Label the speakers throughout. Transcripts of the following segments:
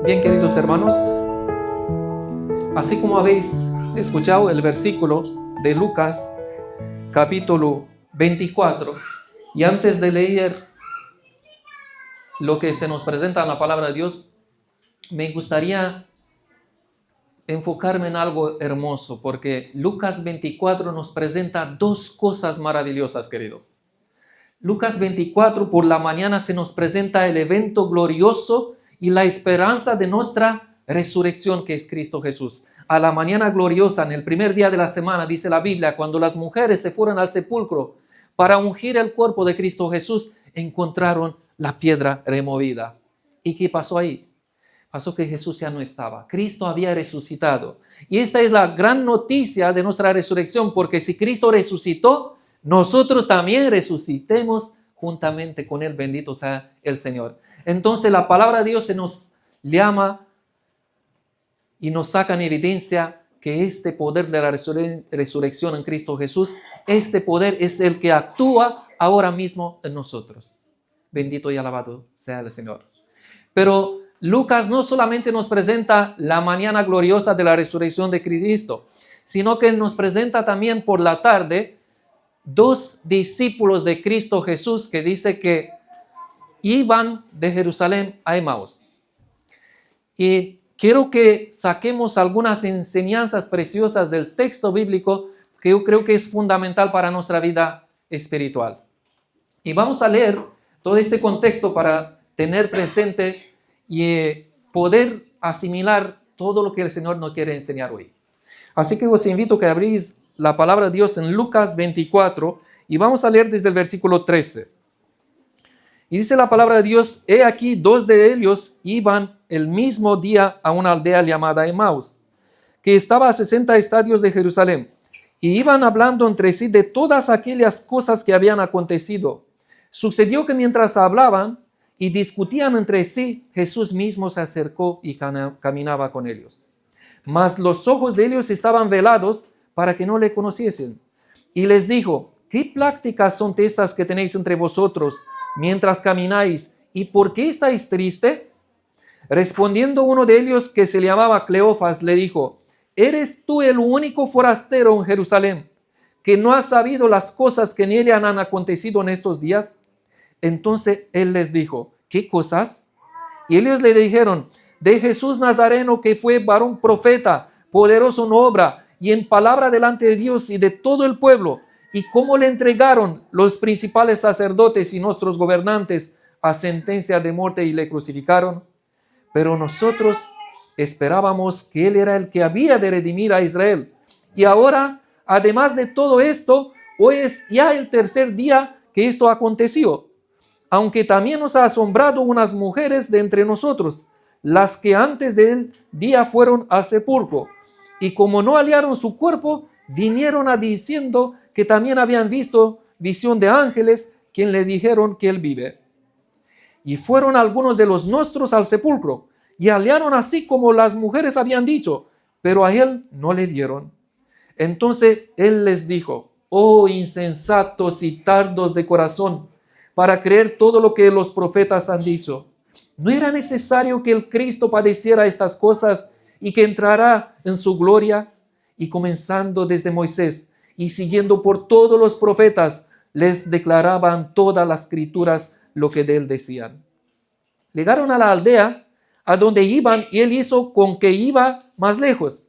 Speaker 1: Bien, queridos hermanos, así como habéis escuchado el versículo de Lucas, capítulo 24, y antes de leer lo que se nos presenta en la palabra de Dios, me gustaría enfocarme en algo hermoso, porque Lucas 24 nos presenta dos cosas maravillosas, queridos. Lucas 24 por la mañana se nos presenta el evento glorioso y la esperanza de nuestra resurrección, que es Cristo Jesús. A la mañana gloriosa, en el primer día de la semana, dice la Biblia, cuando las mujeres se fueron al sepulcro para ungir el cuerpo de Cristo Jesús, encontraron la piedra removida. ¿Y qué pasó ahí? Pasó que Jesús ya no estaba. Cristo había resucitado. Y esta es la gran noticia de nuestra resurrección, porque si Cristo resucitó, nosotros también resucitemos juntamente con Él. Bendito sea el Señor. Entonces la palabra de Dios se nos llama y nos saca en evidencia que este poder de la resurrección en Cristo Jesús, este poder es el que actúa ahora mismo en nosotros. Bendito y alabado sea el Señor. Pero Lucas no solamente nos presenta la mañana gloriosa de la resurrección de Cristo, sino que nos presenta también por la tarde dos discípulos de Cristo Jesús que dice que iban de Jerusalén a Emaús. Y quiero que saquemos algunas enseñanzas preciosas del texto bíblico que yo creo que es fundamental para nuestra vida espiritual. Y vamos a leer todo este contexto para tener presente y poder asimilar todo lo que el Señor nos quiere enseñar hoy. Así que os invito a que abrís la palabra de Dios en Lucas 24 y vamos a leer desde el versículo 13. Y dice la palabra de Dios: he aquí, dos de ellos iban el mismo día a una aldea llamada Emaús, que estaba a 60 estadios de Jerusalén, y iban hablando entre sí de todas aquellas cosas que habían acontecido. Sucedió que mientras hablaban y discutían entre sí, Jesús mismo se acercó y caminaba con ellos. Mas los ojos de ellos estaban velados para que no le conociesen. Y les dijo: ¿qué pláticas son estas que tenéis entre vosotros mientras camináis? ¿Y por qué estáis triste? Respondiendo uno de ellos, que se llamaba Cleofas, le dijo: ¿eres tú el único forastero en Jerusalén que no has sabido las cosas que en ella han acontecido en estos días? Entonces él les dijo: ¿qué cosas? Y ellos le dijeron: de Jesús Nazareno, que fue varón profeta, poderoso en obra y en palabra delante de Dios y de todo el pueblo, y cómo le entregaron los principales sacerdotes y nuestros gobernantes a sentencia de muerte y le crucificaron. Pero nosotros esperábamos que él era el que había de redimir a Israel. Y ahora, además de todo esto, hoy es ya el tercer día que esto aconteció. Aunque también nos ha asombrado unas mujeres de entre nosotros, las que antes del día fueron al sepulcro, y como no hallaron su cuerpo, vinieron a diciendo que también habían visto visión de ángeles, quien le dijeron que él vive. Y fueron algunos de los nuestros al sepulcro, y hallaron así como las mujeres habían dicho, pero a él no le dieron. Entonces él les dijo: oh insensatos y tardos de corazón, para creer todo lo que los profetas han dicho. ¿No era necesario que el Cristo padeciera estas cosas y que entrará en su gloria? Y comenzando desde Moisés y siguiendo por todos los profetas, les declaraban todas las escrituras lo que de él decían. Llegaron a la aldea a donde iban y él hizo con que iba más lejos.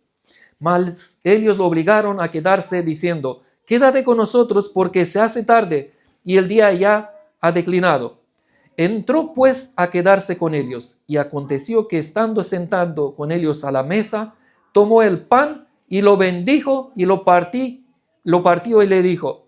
Speaker 1: Mas ellos lo obligaron a quedarse diciendo: quédate con nosotros porque se hace tarde y el día ya ha declinado. Entró pues a quedarse con ellos, y aconteció que estando sentado con ellos a la mesa, tomó el pan y lo bendijo y lo partió y le dijo.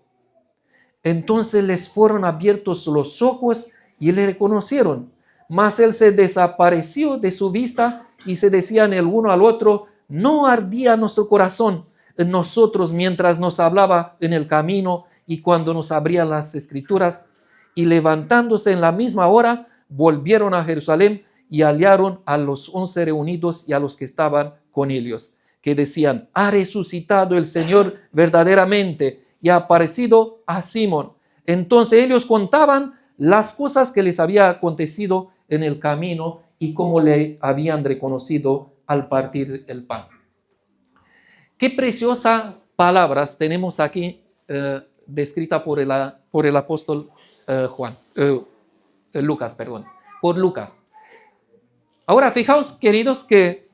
Speaker 1: Entonces les fueron abiertos los ojos y le reconocieron, mas él se desapareció de su vista, y se decían el uno al otro: ¿no ardía nuestro corazón en nosotros mientras nos hablaba en el camino y cuando nos abría las escrituras? Y levantándose en la misma hora, volvieron a Jerusalén y hallaron a los 11 reunidos y a los que estaban con ellos, que decían: ha resucitado el Señor verdaderamente y ha aparecido a Simón. Entonces ellos contaban las cosas que les había acontecido en el camino y como le habían reconocido al partir el pan. Qué preciosas palabras tenemos aquí descrita por el apóstol Lucas. Por Lucas. Ahora, fijaos, queridos, que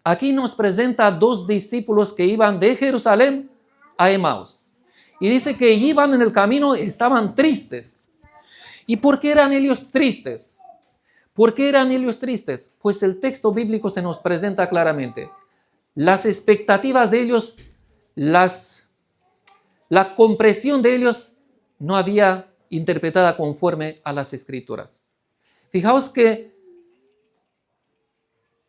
Speaker 1: aquí nos presenta dos discípulos que iban de Jerusalén a Emaús. Y dice que iban en el camino, estaban tristes. ¿Y por qué eran ellos tristes? ¿Por qué eran ellos tristes? Pues el texto bíblico se nos presenta claramente. Las expectativas de ellos, la comprensión de ellos no había interpretada conforme a las Escrituras. Fijaos que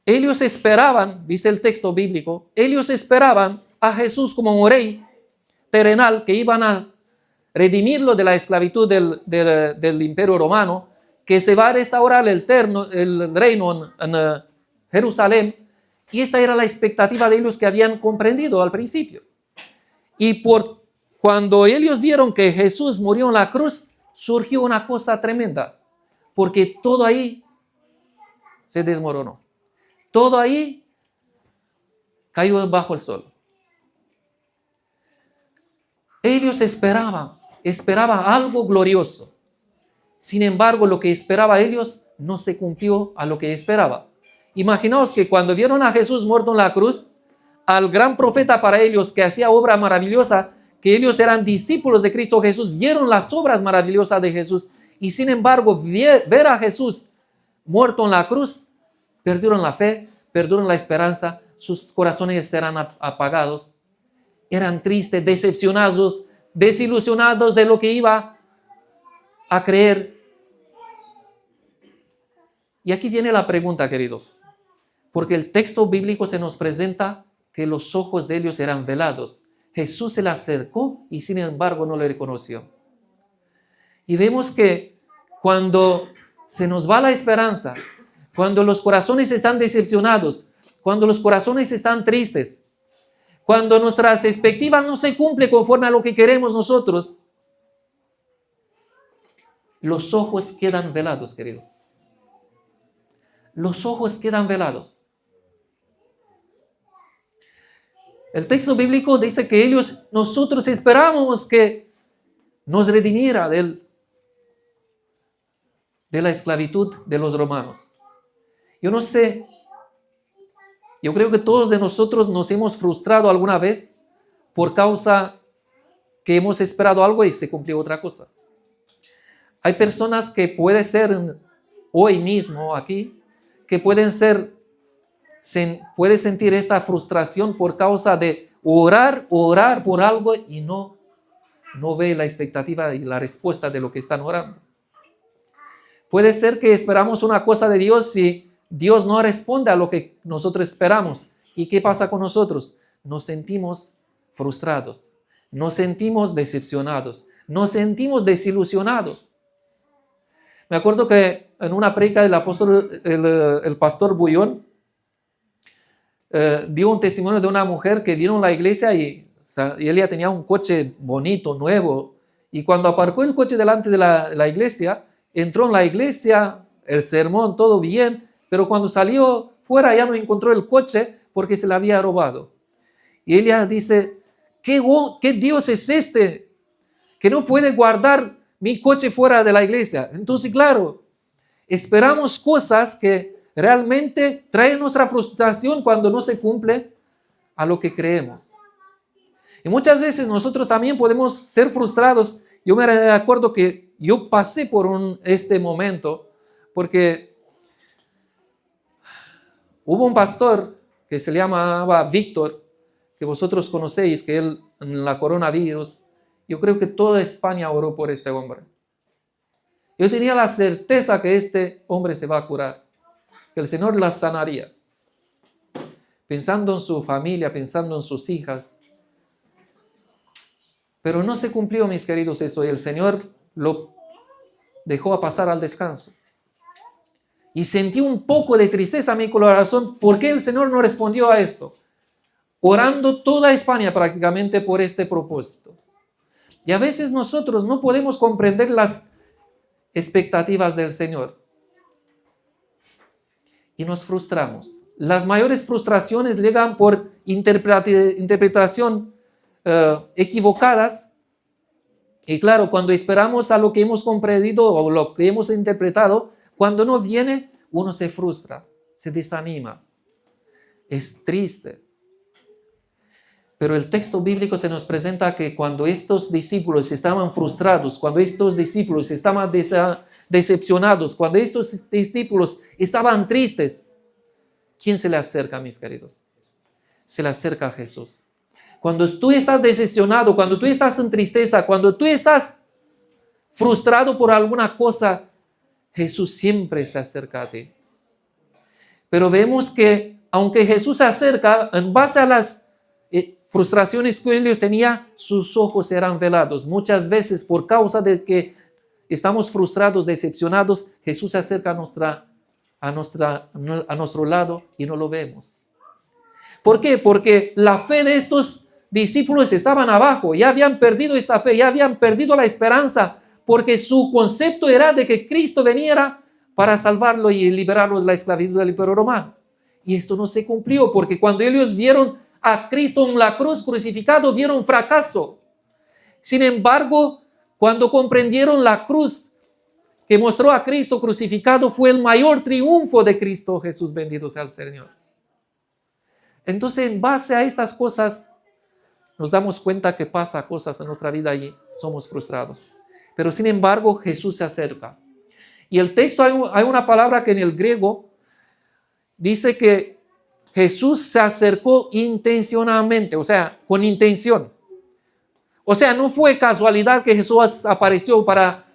Speaker 1: ellos esperaban, dice el texto bíblico, ellos esperaban a Jesús como un rey terrenal que iban a redimirlo de la esclavitud del imperio romano, que se va a restaurar el reino en Jerusalén. Y esta era la expectativa de ellos que habían comprendido al principio. Y cuando ellos vieron que Jesús murió en la cruz, surgió una cosa tremenda, porque todo ahí se desmoronó. Todo ahí cayó bajo el sol. Ellos esperaban algo glorioso. Sin embargo, lo que esperaba ellos no se cumplió a lo que esperaba. Imaginaos que cuando vieron a Jesús muerto en la cruz, al gran profeta para ellos que hacía obra maravillosa, que ellos eran discípulos de Cristo Jesús, vieron las obras maravillosas de Jesús y sin embargo ver a Jesús muerto en la cruz, perdieron la fe, perdieron la esperanza, sus corazones eran apagados, eran tristes, decepcionados, desilusionados de lo que iba a creer. Y aquí viene la pregunta, queridos, porque el texto bíblico se nos presenta que los ojos de ellos eran velados. Jesús se le acercó y sin embargo no le reconoció. Y vemos que cuando se nos va la esperanza, cuando los corazones están decepcionados, cuando los corazones están tristes, cuando nuestras expectativas no se cumplen conforme a lo que queremos nosotros, los ojos quedan velados, queridos. Los ojos quedan velados. El texto bíblico dice que nosotros esperábamos que nos redimiera de la esclavitud de los romanos. Yo no sé, yo creo que todos de nosotros nos hemos frustrado alguna vez por causa que hemos esperado algo y se cumplió otra cosa. Hay personas que puede ser hoy mismo aquí, que puede sentir esta frustración por causa de orar por algo y no ve la expectativa y la respuesta de lo que están orando. Puede ser que esperamos una cosa de Dios y Dios no responde a lo que nosotros esperamos. ¿Y qué pasa con nosotros? Nos sentimos frustrados, nos sentimos decepcionados, nos sentimos desilusionados. Me acuerdo que en una predica del apóstol, el pastor Bullón, dio un testimonio de una mujer que vino a la iglesia y ella tenía un coche bonito, nuevo, y cuando aparcó el coche delante de la iglesia, entró en la iglesia, el sermón, todo bien, pero cuando salió fuera ya no encontró el coche porque se le había robado. Y ella dice, ¿qué Dios es este que no puede guardar mi coche fuera de la iglesia? Entonces, claro, esperamos cosas que realmente traen nuestra frustración cuando no se cumple a lo que creemos. Y muchas veces nosotros también podemos ser frustrados. Yo me acuerdo que yo pasé por este momento porque hubo un pastor que se llamaba Víctor, que vosotros conocéis, que él en la coronavirus, yo creo que toda España oró por este hombre. Yo tenía la certeza que este hombre se va a curar, que el Señor la sanaría. Pensando en su familia, pensando en sus hijas. Pero no se cumplió, mis queridos, esto, y el Señor lo dejó a pasar al descanso. Y sentí un poco de tristeza en mi corazón. ¿Por qué el Señor no respondió a esto? Orando toda España prácticamente por este propósito. Y a veces nosotros no podemos comprender las expectativas del Señor. y nos frustramos. Las mayores frustraciones llegan por interpretación equivocadas. Y claro, cuando esperamos a lo que hemos comprendido o lo que hemos interpretado, cuando no viene, uno se frustra, se desanima, es triste. Pero el texto bíblico se nos presenta que cuando estos discípulos estaban frustrados, cuando estos discípulos estaban decepcionados, cuando estos discípulos estaban tristes, ¿quién se le acerca, mis queridos? Se le acerca a Jesús. Cuando tú estás decepcionado, cuando tú estás en tristeza, cuando tú estás frustrado por alguna cosa, Jesús siempre se acerca a ti. Pero vemos que aunque Jesús se acerca, en base a las frustraciones que ellos tenían, sus ojos eran velados. Muchas veces por causa de que estamos frustrados, decepcionados, Jesús se acerca a nuestro lado y no lo vemos. ¿Por qué? Porque la fe de estos discípulos estaban abajo, ya habían perdido esta fe, ya habían perdido la esperanza, porque su concepto era de que Cristo veniera para salvarlo y liberarlo de la esclavitud del Imperio Romano. Y esto no se cumplió, porque cuando ellos vieron a Cristo en la cruz crucificado, vieron fracaso. Sin embargo, cuando comprendieron la cruz que mostró a Cristo crucificado, fue el mayor triunfo de Cristo Jesús, bendito sea el Señor. Entonces, en base a estas cosas, nos damos cuenta que pasa cosas en nuestra vida y somos frustrados. Pero sin embargo, Jesús se acerca. Y el texto, hay una palabra que en el griego dice que Jesús se acercó intencionalmente, o sea, con intención. O sea, no fue casualidad que Jesús apareció para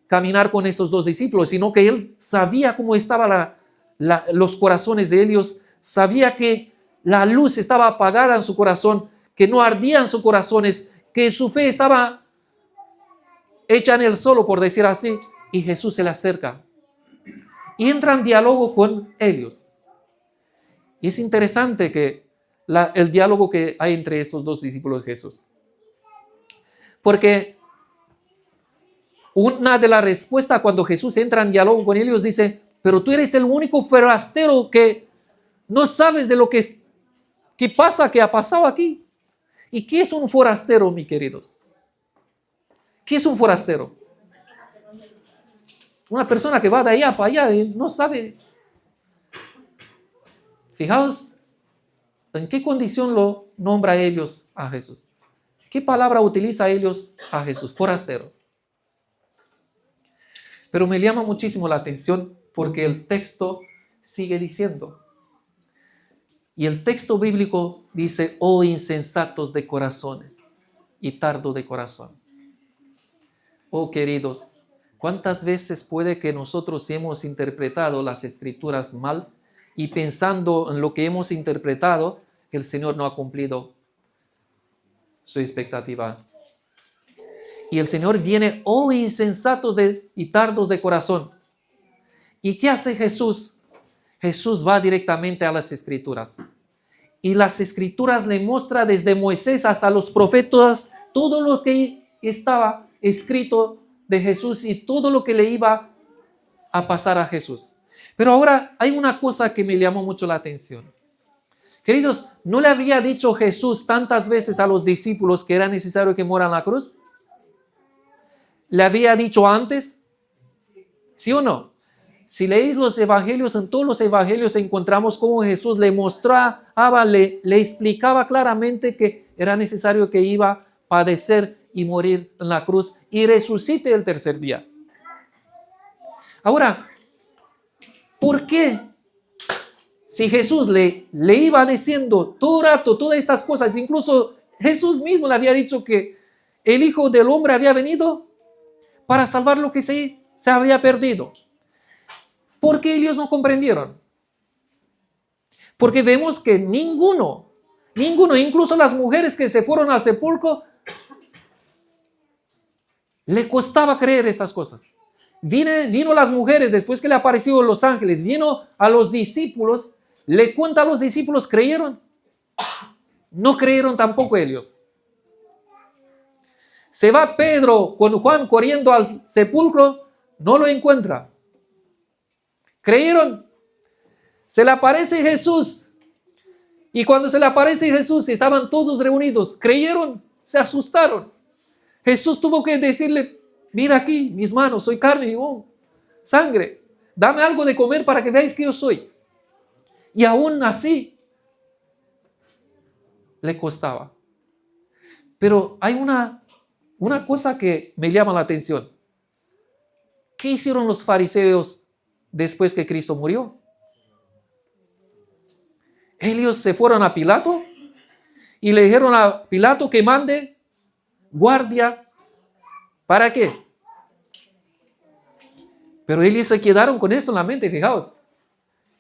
Speaker 1: caminar con estos dos discípulos, sino que él sabía cómo estaban los corazones de ellos, sabía que la luz estaba apagada en su corazón, que no ardían sus corazones, que su fe estaba hecha en él solo, por decir así, y Jesús se le acerca y entra en diálogo con ellos. Y es interesante que el diálogo que hay entre estos dos discípulos de Jesús. Porque una de las respuestas cuando Jesús entra en diálogo con ellos dice, pero tú eres el único forastero que no sabes de lo que pasa, que ha pasado aquí. ¿Y qué es un forastero, mis queridos? ¿Qué es un forastero? Una persona que va de allá para allá y no sabe. Fijaos en qué condición lo nombra ellos a Jesús. ¿Qué palabra utiliza ellos a Jesús? Forastero. Pero me llama muchísimo la atención porque el texto sigue diciendo. Y el texto bíblico dice, oh insensatos de corazones y tardo de corazón. Oh queridos, ¿cuántas veces puede que nosotros hemos interpretado las escrituras mal y pensando en lo que hemos interpretado, el Señor no ha cumplido su expectativa? Y el Señor viene, oh insensatos y tardos de corazón. ¿Y qué hace Jesús? Jesús va directamente a las escrituras. Y las escrituras le muestra desde Moisés hasta los profetas todo lo que estaba escrito de Jesús y todo lo que le iba a pasar a Jesús. Pero ahora hay una cosa que me llamó mucho la atención. Queridos, ¿no le había dicho Jesús tantas veces a los discípulos que era necesario que mueran en la cruz? ¿Le había dicho antes? ¿Sí o no? Si leéis los evangelios, en todos los evangelios encontramos cómo Jesús le mostraba, le explicaba claramente que era necesario que iba a padecer y morir en la cruz y resucite el tercer día. Ahora, ¿por qué? Si Jesús le iba diciendo todo rato todas estas cosas, incluso Jesús mismo le había dicho que el Hijo del Hombre había venido para salvar lo que se había perdido. ¿Por qué ellos no comprendieron? Porque vemos que ninguno, incluso las mujeres que se fueron al sepulcro, le costaba creer estas cosas. Vino las mujeres después que le aparecieron los ángeles, vino a los discípulos, le cuenta a los discípulos, ¿creyeron? No creyeron tampoco ellos. Se va Pedro con Juan corriendo al sepulcro, no lo encuentra. ¿Creyeron? Se le aparece Jesús. Y cuando se le aparece Jesús, estaban todos reunidos. Creyeron, se asustaron. Jesús tuvo que decirle, mira aquí, mis manos, soy carne y sangre. Dame algo de comer para que veáis que yo soy. Y aún así, le costaba. Pero hay una cosa que me llama la atención. ¿Qué hicieron los fariseos después que Cristo murió? Ellos se fueron a Pilato y le dijeron a Pilato que mande guardia. ¿Para qué? Pero ellos se quedaron con esto en la mente, fijaos.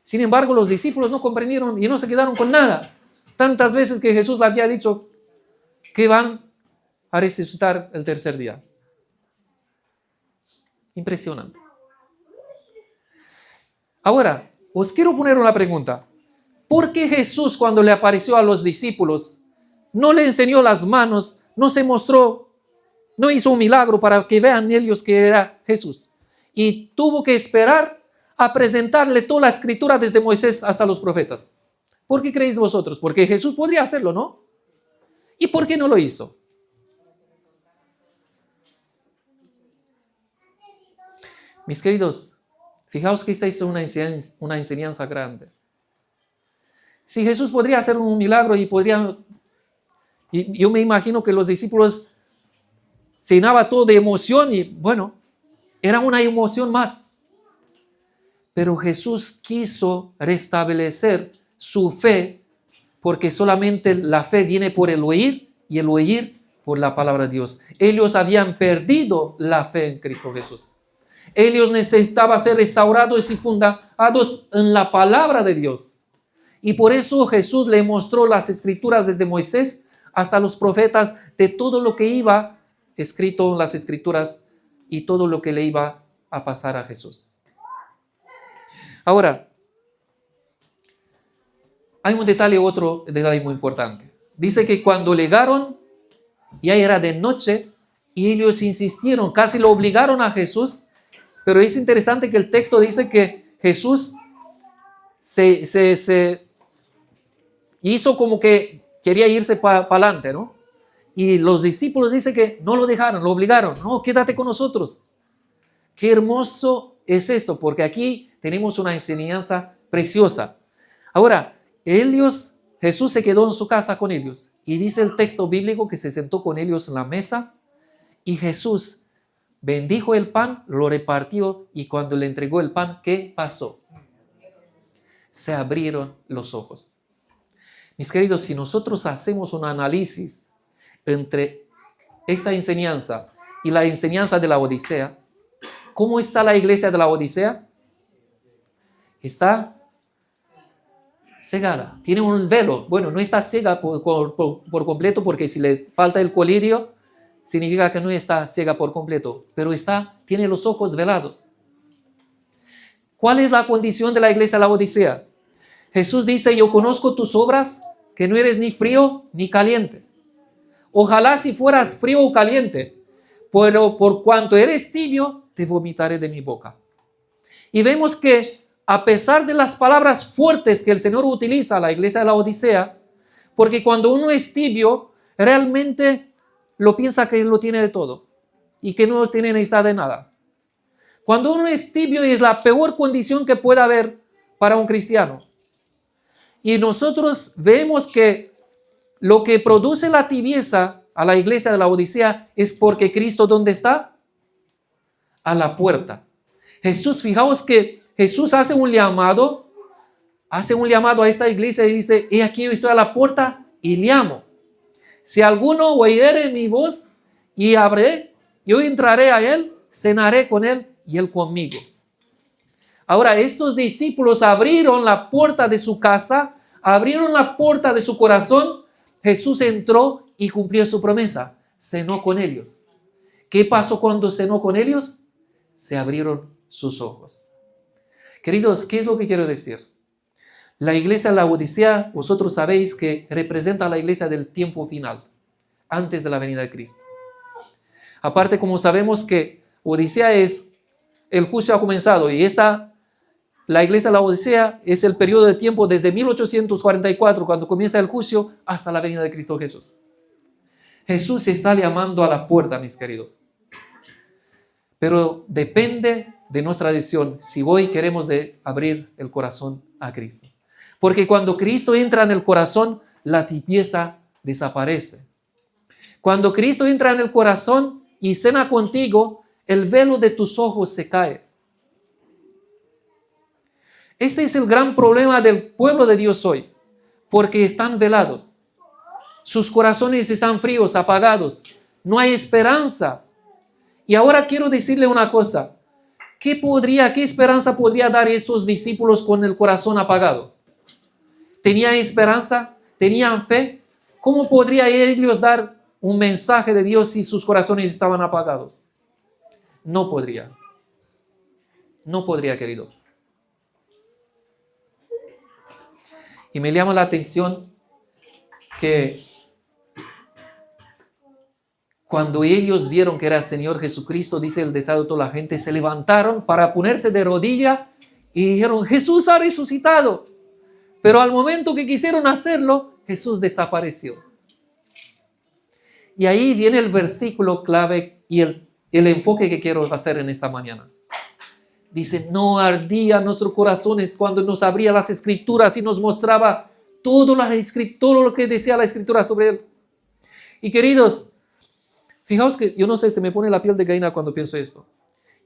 Speaker 1: Sin embargo, los discípulos no comprendieron y no se quedaron con nada. Tantas veces que Jesús le había dicho que van a resucitar el tercer día. Impresionante. Ahora, os quiero poner una pregunta. ¿Por qué Jesús, cuando le apareció a los discípulos, no le enseñó las manos, no se mostró, no hizo un milagro para que vean ellos que era Jesús? Y tuvo que esperar a presentarle toda la escritura desde Moisés hasta los profetas. ¿Por qué creéis vosotros? Porque Jesús podría hacerlo, ¿no? ¿Y por qué no lo hizo? Mis queridos, fijaos que esta es una enseñanza grande. Si Jesús podría hacer un milagro y yo me imagino que los discípulos se llenaba todo de emoción y bueno, era una emoción más. Pero Jesús quiso restablecer su fe porque solamente la fe viene por el oír y el oír por la palabra de Dios. Ellos habían perdido la fe en Cristo Jesús. Ellos necesitaban ser restaurados y fundados en la palabra de Dios. Y por eso Jesús le mostró las escrituras desde Moisés hasta los profetas de todo lo que iba escrito en las escrituras y todo lo que le iba a pasar a Jesús. Ahora, hay otro detalle muy importante. Dice que cuando llegaron, ya era de noche y ellos insistieron, casi lo obligaron a Jesús, pero es interesante que el texto dice que Jesús se hizo como que quería irse para adelante, ¿no? Y los discípulos dicen que no lo dejaron, lo obligaron. No, quédate con nosotros. Qué hermoso es esto, porque aquí tenemos una enseñanza preciosa. Ahora, Jesús se quedó en su casa con ellos. Y dice el texto bíblico que se sentó con ellos en la mesa. Y Jesús bendijo el pan, lo repartió. Y cuando le entregó el pan, ¿qué pasó? Se abrieron los ojos. Mis queridos, si nosotros hacemos un análisis entre esta enseñanza y la enseñanza de la Odisea, ¿cómo está la iglesia de la Odisea? Está cegada, tiene un velo. Bueno, no está ciega por completo, porque si le falta el colirio, significa que no está ciega por completo, pero tiene los ojos velados. ¿Cuál es la condición de la iglesia de la Odisea? Jesús dice, yo conozco tus obras, que no eres ni frío ni caliente. Ojalá si fueras frío o caliente, pero por cuanto eres tibio, te vomitaré de mi boca. Y vemos que a pesar de las palabras fuertes que el Señor utiliza a la iglesia de la Odisea, porque cuando uno es tibio, realmente lo piensa que lo tiene de todo y que no tiene necesidad de nada. Cuando uno es tibio es la peor condición que pueda haber para un cristiano. Y nosotros vemos que lo que produce la tibieza a la iglesia de la Odisea es porque Cristo, ¿dónde está? A la puerta. Jesús, fijaos que Jesús hace un llamado a esta iglesia y dice, he aquí yo estoy a la puerta y llamo. Si alguno oyere mi voz y abre, yo entraré a él, cenaré con él y él conmigo. Ahora, estos discípulos abrieron la puerta de su casa, abrieron la puerta de su corazón. Jesús entró y cumplió su promesa. Cenó con ellos. ¿Qué pasó cuando cenó con ellos? Se abrieron sus ojos. Queridos, ¿qué es lo que quiero decir? La iglesia de la Odisea, vosotros sabéis que representa a la iglesia del tiempo final, antes de la venida de Cristo. Aparte, como sabemos que Odisea es el juicio ha comenzado y esta La iglesia de la Odisea es el periodo de tiempo desde 1844, cuando comienza el juicio, hasta la venida de Cristo Jesús. Jesús está llamando a la puerta, mis queridos. Pero depende de nuestra decisión si hoy queremos abrir el corazón a Cristo. Porque cuando Cristo entra en el corazón, la tibieza desaparece. Cuando Cristo entra en el corazón y cena contigo, el velo de tus ojos se cae. Este es el gran problema del pueblo de Dios hoy, porque están velados. Sus corazones están fríos, apagados. No hay esperanza. Y ahora quiero decirle una cosa. ¿Qué esperanza podría dar estos discípulos con el corazón apagado? ¿Tenían esperanza? ¿Tenían fe? ¿Cómo podría ellos dar un mensaje de Dios si sus corazones estaban apagados? No podría. No podría, queridos. Y me llama la atención que cuando ellos vieron que era el Señor Jesucristo, dice el deseo de toda la gente, se levantaron para ponerse de rodilla y dijeron, Jesús ha resucitado. Pero al momento que quisieron hacerlo, Jesús desapareció. Y ahí viene el versículo clave y el enfoque que quiero hacer en esta mañana. Dice, no ardía nuestros corazones cuando nos abría las escrituras y nos mostraba todo lo que decía la escritura sobre él. Y queridos, fijaos que yo no sé, se me pone la piel de gallina cuando pienso esto.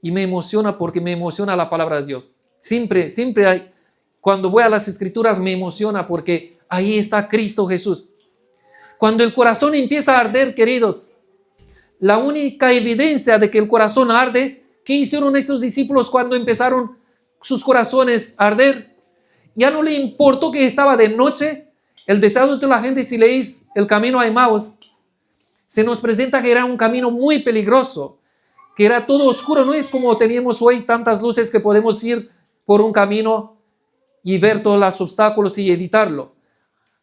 Speaker 1: Y me emociona porque me emociona la palabra de Dios. Siempre cuando voy a las escrituras me emociona porque ahí está Cristo Jesús. Cuando el corazón empieza a arder, queridos, la única evidencia de que el corazón arde, ¿qué hicieron estos discípulos cuando empezaron sus corazones a arder? Ya no le importó que estaba de noche. El deseo de la gente, si leéis el camino a Emaús, se nos presenta que era un camino muy peligroso, que era todo oscuro. No es como teníamos hoy tantas luces que podemos ir por un camino y ver todos los obstáculos y evitarlo.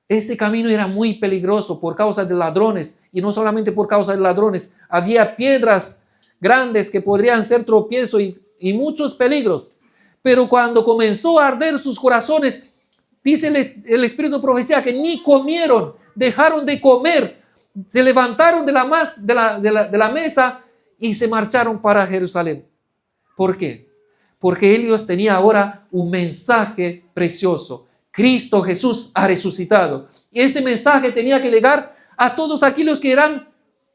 Speaker 1: Este camino era muy peligroso por causa de ladrones, y no solamente por causa de ladrones. Había piedras grandes que podrían ser tropiezo y muchos peligros. Pero cuando comenzó a arder sus corazones, dice el Espíritu de profecía que ni comieron, dejaron de comer, se levantaron de la mesa y se marcharon para Jerusalén. ¿Por qué? Porque ellos tenían ahora un mensaje precioso. Cristo Jesús ha resucitado. Y este mensaje tenía que llegar a todos aquellos que eran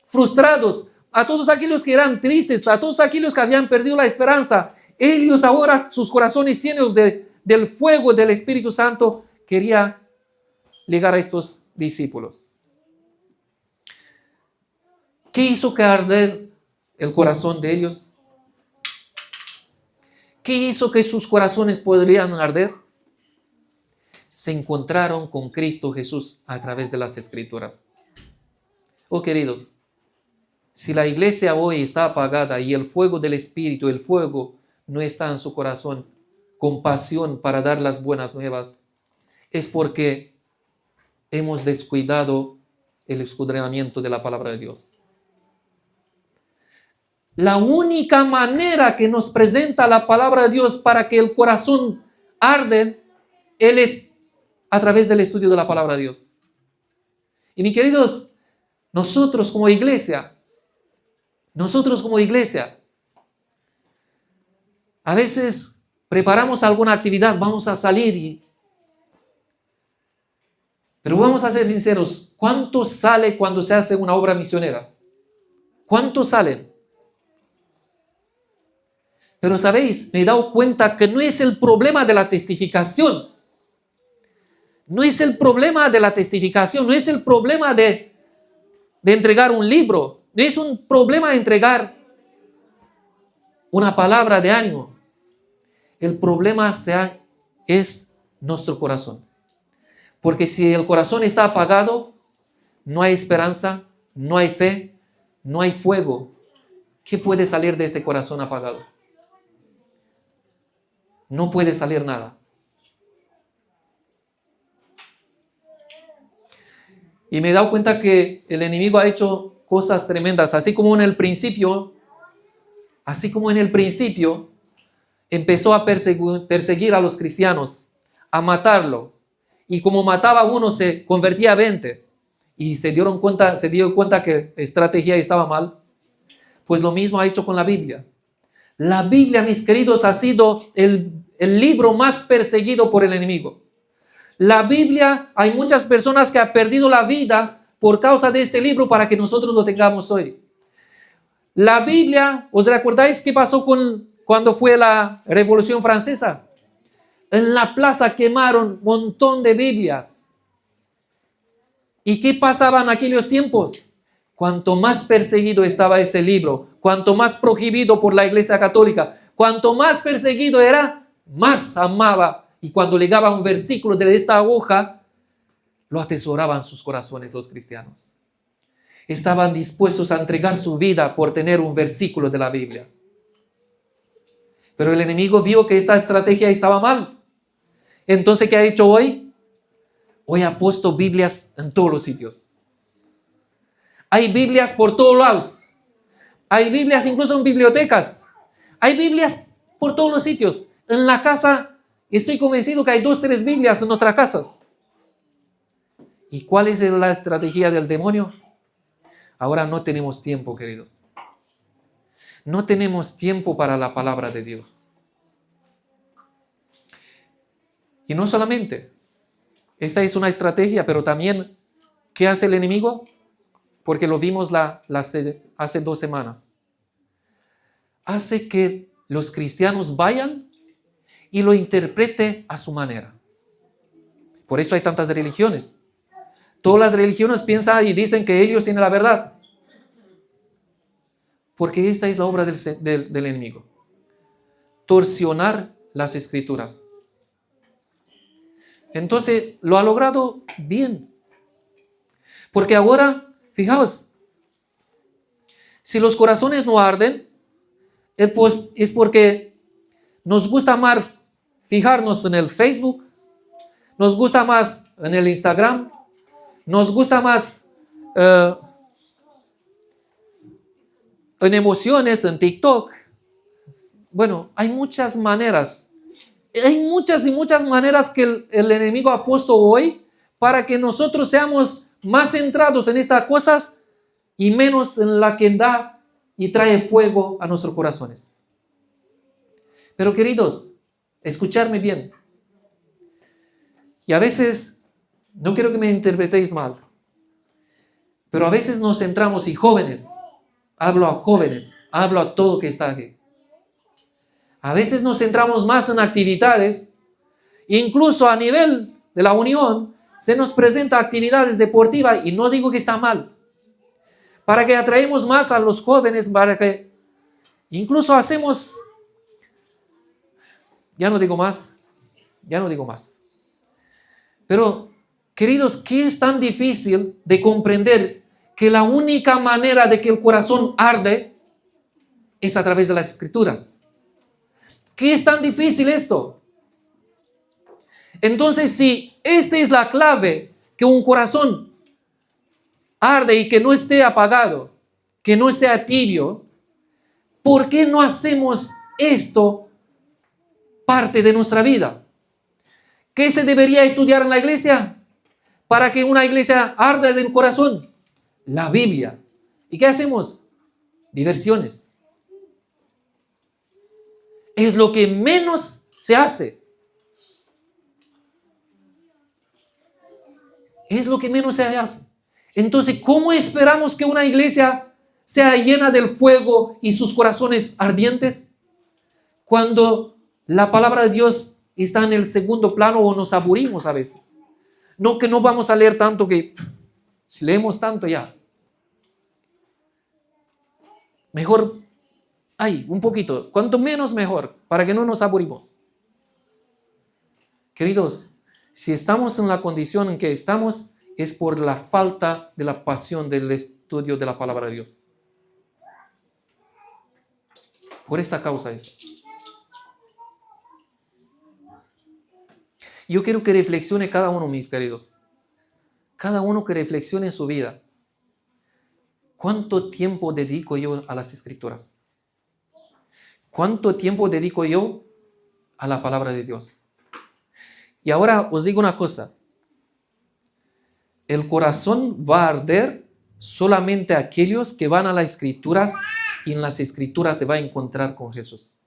Speaker 1: frustrados, a todos aquellos que eran tristes, a todos aquellos que habían perdido la esperanza. Ellos ahora, sus corazones llenos del fuego del Espíritu Santo, querían llegar a estos discípulos. ¿Qué hizo que arder el corazón de ellos? ¿Qué hizo que sus corazones podrían arder? Se encontraron con Cristo Jesús a través de las Escrituras. Oh, queridos, si la iglesia hoy está apagada y el fuego del Espíritu, el fuego no está en su corazón con pasión para dar las buenas nuevas, es porque hemos descuidado el escudriñamiento de la palabra de Dios. La única manera que nos presenta la palabra de Dios para que el corazón arde, es a través del estudio de la palabra de Dios. Y mis queridos, nosotros como iglesia, a veces preparamos alguna actividad, vamos a salir, pero vamos a ser sinceros, ¿cuánto sale cuando se hace una obra misionera? ¿Cuántos salen? Pero sabéis, me he dado cuenta que no es el problema de la testificación. No es el problema de la testificación, no es el problema de entregar un libro, no es un problema de entregar una palabra de ánimo. El problema es nuestro corazón. Porque si el corazón está apagado, no hay esperanza, no hay fe, no hay fuego. ¿Qué puede salir de este corazón apagado? No puede salir nada. Y me he dado cuenta que el enemigo ha hecho cosas tremendas, así como en el principio, empezó a perseguir a los cristianos, a matarlo. Y como mataba a uno, se convertía a 20. Y se dio cuenta que la estrategia estaba mal. Pues lo mismo ha hecho con la Biblia. La Biblia, mis queridos, ha sido el libro más perseguido por el enemigo. La Biblia, hay muchas personas que han perdido la vida por causa de este libro para que nosotros lo tengamos hoy. La Biblia, ¿os recordáis qué pasó cuando fue la Revolución Francesa? En la plaza quemaron un montón de Biblias. ¿Y qué pasaba en aquellos tiempos? Cuanto más perseguido estaba este libro, cuanto más prohibido por la Iglesia Católica, cuanto más perseguido era, más amaba. Y cuando llegaba un versículo de esta hoja, lo atesoraban sus corazones los cristianos. Estaban dispuestos a entregar su vida por tener un versículo de la Biblia. Pero el enemigo vio que esta estrategia estaba mal. Entonces, ¿qué ha hecho hoy? Hoy ha puesto Biblias en todos los sitios. Hay Biblias por todos lados. Hay Biblias incluso en bibliotecas. Hay Biblias por todos los sitios. En la casa, estoy convencido que hay 2 o 3 Biblias en nuestras casas. ¿Y cuál es la estrategia del demonio? Ahora no tenemos tiempo, queridos. No tenemos tiempo para la palabra de Dios. Y no solamente, esta es una estrategia, pero también, ¿qué hace el enemigo? Porque lo vimos hace 2 semanas. Hace que los cristianos vayan y lo interpreten a su manera. Por eso hay tantas religiones. Todas las religiones piensan y dicen que ellos tienen la verdad. Porque esta es la obra del enemigo. Torsionar las escrituras. Entonces, lo ha logrado bien. Porque ahora, fijaos, si los corazones no arden, es porque nos gusta más fijarnos en el Facebook, nos gusta más en el Instagram, nos gusta más en emociones, en TikTok. Bueno, hay muchas maneras. Hay muchas y muchas maneras que el enemigo ha puesto hoy para que nosotros seamos más centrados en estas cosas y menos en la que da y trae fuego a nuestros corazones. Pero queridos, escuchadme bien. Y a veces, no quiero que me interpretéis mal, pero a veces nos centramos, y jóvenes, hablo a todo que está aquí. A veces nos centramos más en actividades, incluso a nivel de la unión, se nos presenta actividades deportivas, y no digo que está mal, para que atraemos más a los jóvenes, para que incluso hacemos, ya no digo más. Pero, queridos, ¿qué es tan difícil de comprender que la única manera de que el corazón arde es a través de las Escrituras? ¿Qué es tan difícil esto? Entonces, si esta es la clave, que un corazón arde y que no esté apagado, que no sea tibio, ¿por qué no hacemos esto parte de nuestra vida? ¿Qué se debería estudiar en la iglesia para que una iglesia arda del corazón? La Biblia. ¿Y qué hacemos? Diversiones. Es lo que menos se hace. Es lo que menos se hace. Entonces, ¿cómo esperamos que una iglesia sea llena del fuego y sus corazones ardientes cuando la palabra de Dios está en el segundo plano o nos aburrimos a veces? No, que no vamos a leer tanto, que si leemos tanto ya. Mejor, un poquito, cuanto menos mejor, para que no nos aburrimos. Queridos, si estamos en la condición en que estamos, es por la falta de la pasión del estudio de la palabra de Dios. Por esta causa es. Yo quiero que reflexione cada uno, mis queridos. Cada uno que reflexione en su vida. ¿Cuánto tiempo dedico yo a las Escrituras? ¿Cuánto tiempo dedico yo a la palabra de Dios. Y ahora os digo una cosa. El corazón va a arder solamente a aquellos que van a las Escrituras y en las Escrituras se va a encontrar con Jesús.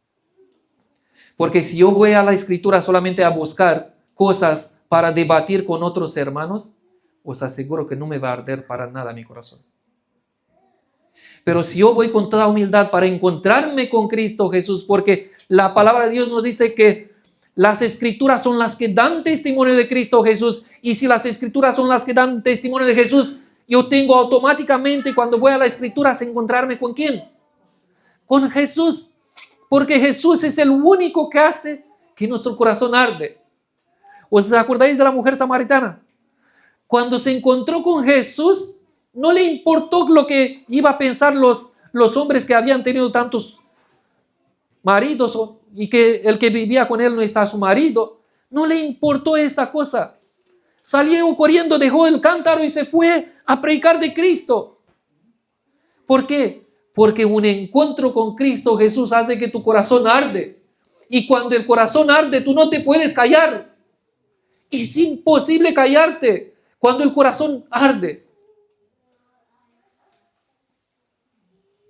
Speaker 1: Porque si yo voy a la Escritura solamente a buscar cosas para debatir con otros hermanos, os aseguro que no me va a arder para nada mi corazón. Pero si yo voy con toda humildad para encontrarme con Cristo Jesús, porque la palabra de Dios nos dice que las Escrituras son las que dan testimonio de Cristo Jesús, y si las Escrituras son las que dan testimonio de Jesús, yo tengo automáticamente cuando voy a las Escrituras encontrarme ¿con quién? Con Jesús, porque Jesús es el único que hace que nuestro corazón arde. ¿Os acordáis de la mujer samaritana? Cuando se encontró con Jesús, no le importó lo que iba a pensar los hombres que habían tenido tantos maridos y que el que vivía con él no está su marido. No le importó esta cosa. Salió corriendo, dejó el cántaro y se fue a predicar de Cristo. ¿Por qué? Porque un encuentro con Cristo Jesús hace que tu corazón arde. Y cuando el corazón arde, tú no te puedes callar. Es imposible callarte cuando el corazón arde.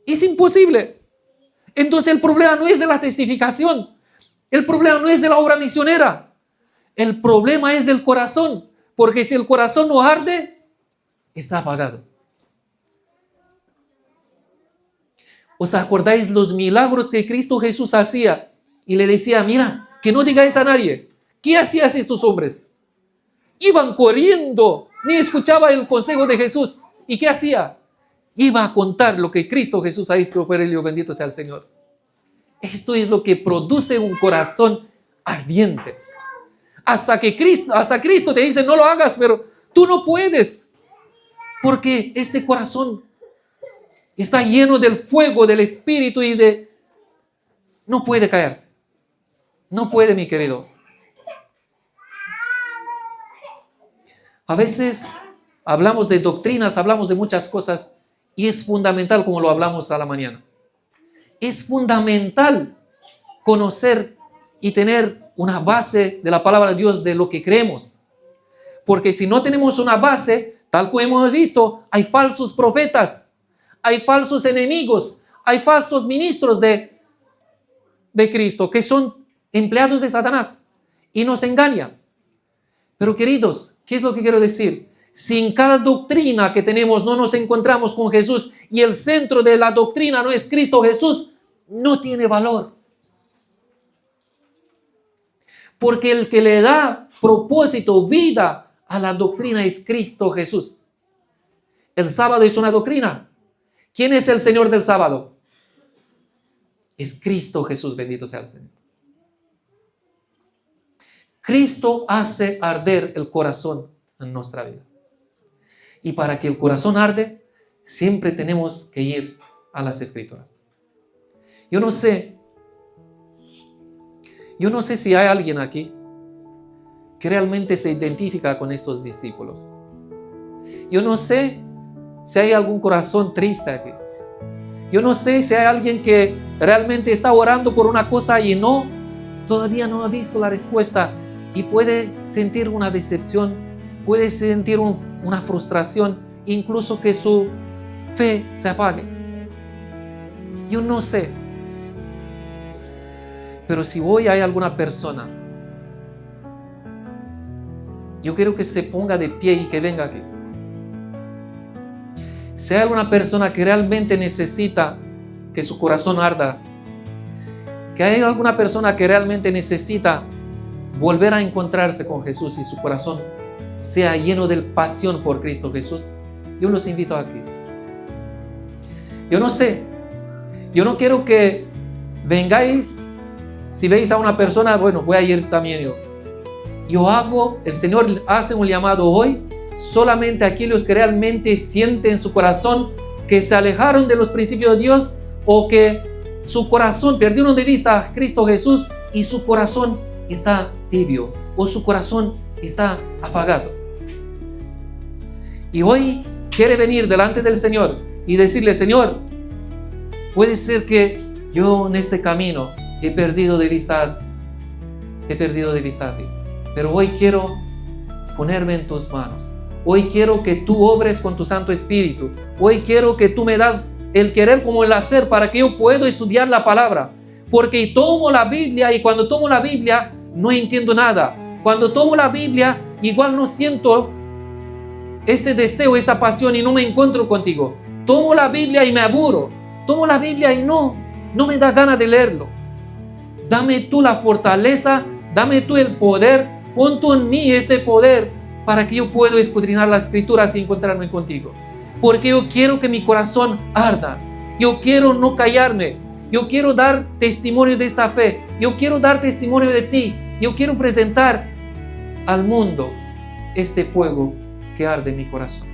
Speaker 1: Es imposible. Entonces el problema no es de la testificación. El problema no es de la obra misionera. El problema es del corazón. Porque si el corazón no arde, está apagado. ¿Os acordáis los milagros que Cristo Jesús hacía? Y le decía, mira, que no digáis a nadie. ¿Qué hacían estos hombres? Iban corriendo, ni escuchaba el consejo de Jesús. ¿Y qué hacía? Iba a contar lo que Cristo Jesús ha hecho por ello, bendito sea el Señor. Esto es lo que produce un corazón ardiente. Hasta Cristo te dice, no lo hagas, pero tú no puedes. Porque este corazón está lleno del fuego del Espíritu y no puede caerse. No puede, mi querido. A veces hablamos de doctrinas, hablamos de muchas cosas y es fundamental, como lo hablamos a la mañana. Es fundamental conocer y tener una base de la palabra de Dios de lo que creemos. Porque si no tenemos una base, tal como hemos visto, hay falsos profetas, hay falsos enemigos, hay falsos ministros de Cristo que son empleados de Satanás y nos engañan. Pero queridos, ¿qué es lo que quiero decir? Si en cada doctrina que tenemos no nos encontramos con Jesús y el centro de la doctrina no es Cristo Jesús, no tiene valor. Porque el que le da propósito, vida a la doctrina es Cristo Jesús. El sábado es una doctrina. ¿Quién es el Señor del sábado? Es Cristo Jesús, bendito sea el Señor. Cristo hace arder el corazón en nuestra vida. Y para que el corazón arde, siempre tenemos que ir a las Escrituras. Yo no sé si hay alguien aquí que realmente se identifica con estos discípulos. Yo no sé si hay algún corazón triste aquí. Yo no sé si hay alguien que realmente está orando por una cosa y todavía no ha visto la respuesta y puede sentir una decepción, puede sentir una frustración, incluso que su fe se apague. Yo no sé. Pero si hoy hay alguna persona, yo quiero que se ponga de pie y que venga aquí. Si hay alguna persona que realmente necesita que su corazón arda, que hay alguna persona que realmente necesita volver a encontrarse con Jesús y su corazón sea lleno de pasión por Cristo Jesús, yo los invito aquí. Yo no sé, yo no quiero que vengáis. Si veis a una persona, bueno, voy a ir también yo. El Señor hace un llamado hoy solamente a aquellos que realmente sienten en su corazón que se alejaron de los principios de Dios o que su corazón perdieron de vista a Cristo Jesús y su corazón está tibio o su corazón está apagado. Y hoy quiere venir delante del Señor y decirle, Señor, puede ser que yo en este camino he perdido de vista he perdido de vista a ti. Pero hoy quiero ponerme en tus manos. Hoy quiero que tú obres con tu Santo Espíritu. Hoy quiero que tú me das el querer como el hacer para que yo pueda estudiar la palabra. Porque tomo la Biblia y cuando tomo la Biblia no entiendo nada. Cuando tomo la Biblia igual no siento ese deseo, esta pasión y no me encuentro contigo. Tomo la Biblia y me aburro. Tomo la Biblia y no me da ganas de leerlo. Dame tú la fortaleza, dame tú el poder, pon tú en mí este poder para que yo pueda escudriñar las Escrituras y encontrarme contigo. Porque yo quiero que mi corazón arda. Yo quiero no callarme. Yo quiero dar testimonio de esta fe. Yo quiero dar testimonio de ti. Yo quiero presentar al mundo este fuego que arde en mi corazón.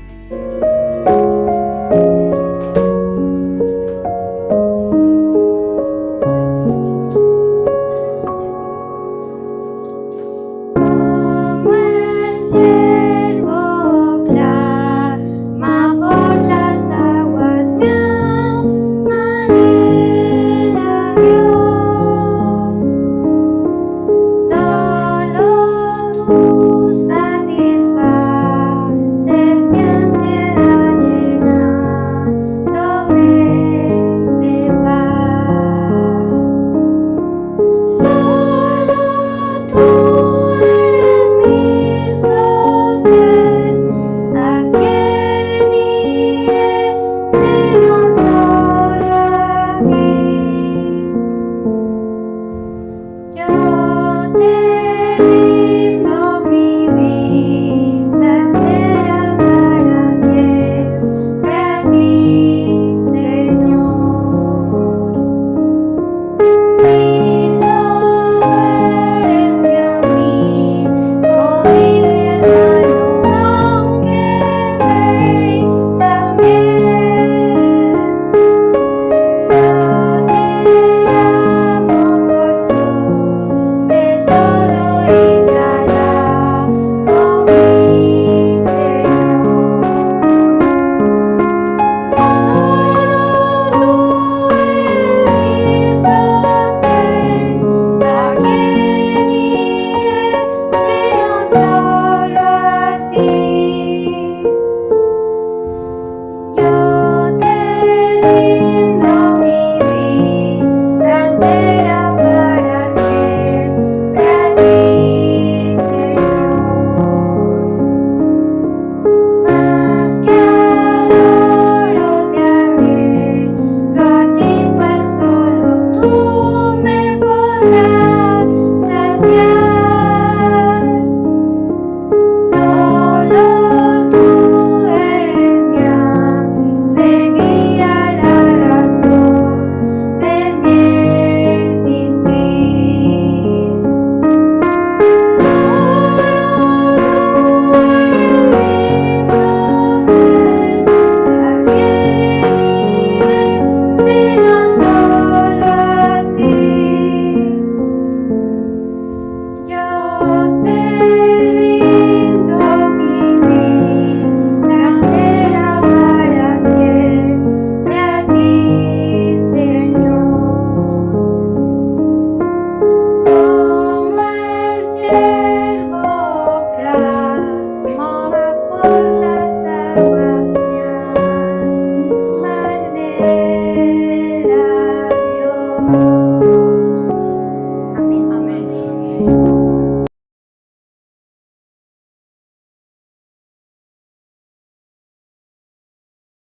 Speaker 2: Tú me podrás